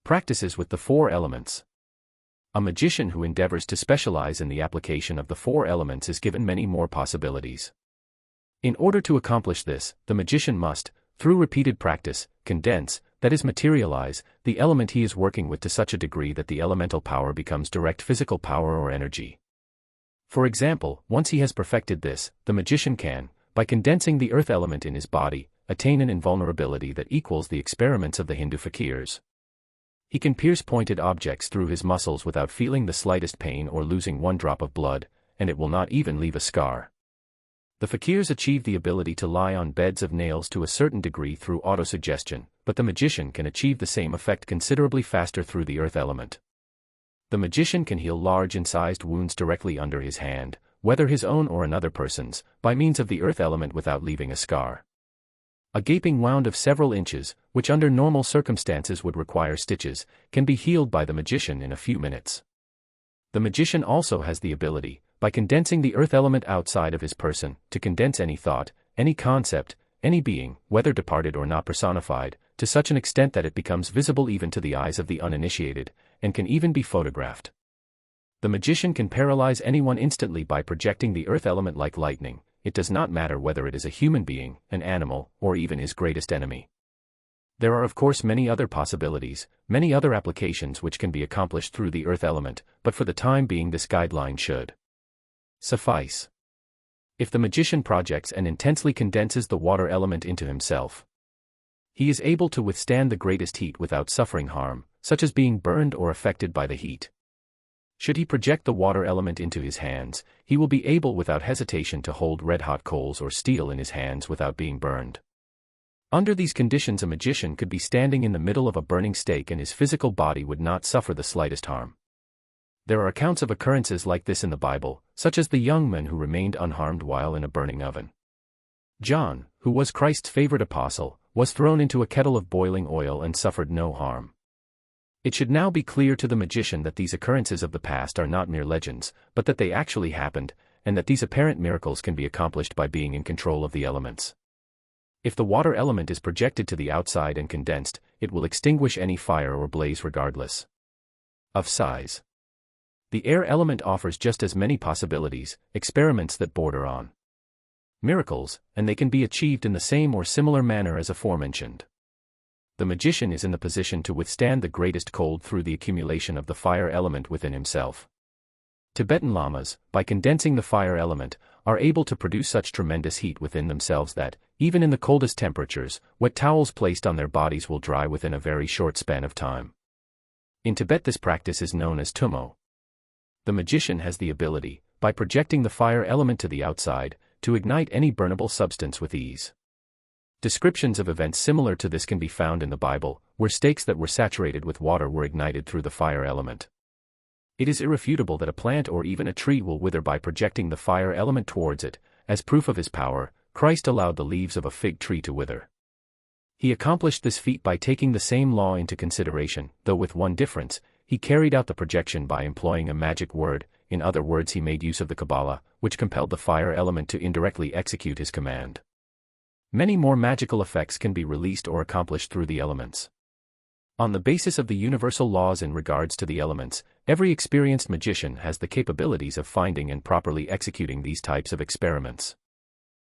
Practices with the four elements. A magician who endeavors to specialize in the application of the four elements is given many more possibilities. In order to accomplish this, the magician must, through repeated practice, condense, that is materialize, the element he is working with to such a degree that the elemental power becomes direct physical power or energy. For example, once he has perfected this, the magician can, by condensing the earth element in his body, attain an invulnerability that equals the experiments of the Hindu fakirs. He can pierce pointed objects through his muscles without feeling the slightest pain or losing one drop of blood, and it will not even leave a scar. The fakirs achieve the ability to lie on beds of nails to a certain degree through autosuggestion, but the magician can achieve the same effect considerably faster through the earth element. The magician can heal large incised wounds directly under his hand, whether his own or another person's, by means of the earth element without leaving a scar. A gaping wound of several inches, which under normal circumstances would require stitches, can be healed by the magician in a few minutes. The magician also has the ability, by condensing the earth element outside of his person, to condense any thought, any concept, any being, whether departed or not personified, to such an extent that it becomes visible even to the eyes of the uninitiated, and can even be photographed. The magician can paralyze anyone instantly by projecting the earth element like lightning. It does not matter whether it is a human being, an animal, or even his greatest enemy. There are of course many other possibilities, many other applications which can be accomplished through the earth element, but for the time being this guideline should suffice. If the magician projects and intensely condenses the water element into himself, he is able to withstand the greatest heat without suffering harm, such as being burned or affected by the heat. Should he project the water element into his hands, he will be able without hesitation to hold red-hot coals or steel in his hands without being burned. Under these conditions a magician could be standing in the middle of a burning stake and his physical body would not suffer the slightest harm. There are accounts of occurrences like this in the Bible, such as the young man who remained unharmed while in a burning oven. John, who was Christ's favorite apostle, was thrown into a kettle of boiling oil and suffered no harm. It should now be clear to the magician that these occurrences of the past are not mere legends, but that they actually happened, and that these apparent miracles can be accomplished by being in control of the elements. If the water element is projected to the outside and condensed, it will extinguish any fire or blaze regardless of size. The air element offers just as many possibilities, experiments that border on miracles, and they can be achieved in the same or similar manner as aforementioned. The magician is in the position to withstand the greatest cold through the accumulation of the fire element within himself. Tibetan lamas, by condensing the fire element, are able to produce such tremendous heat within themselves that, even in the coldest temperatures, wet towels placed on their bodies will dry within a very short span of time. In Tibet this practice is known as tummo. The magician has the ability, by projecting the fire element to the outside, to ignite any burnable substance with ease. Descriptions of events similar to this can be found in the Bible, where stakes that were saturated with water were ignited through the fire element. It is irrefutable that a plant or even a tree will wither by projecting the fire element towards it. As proof of his power, Christ allowed the leaves of a fig tree to wither. He accomplished this feat by taking the same law into consideration, though with one difference: he carried out the projection by employing a magic word. In other words, he made use of the Kabbalah, which compelled the fire element to indirectly execute his command. Many more magical effects can be released or accomplished through the elements. On the basis of the universal laws in regards to the elements, every experienced magician has the capabilities of finding and properly executing these types of experiments.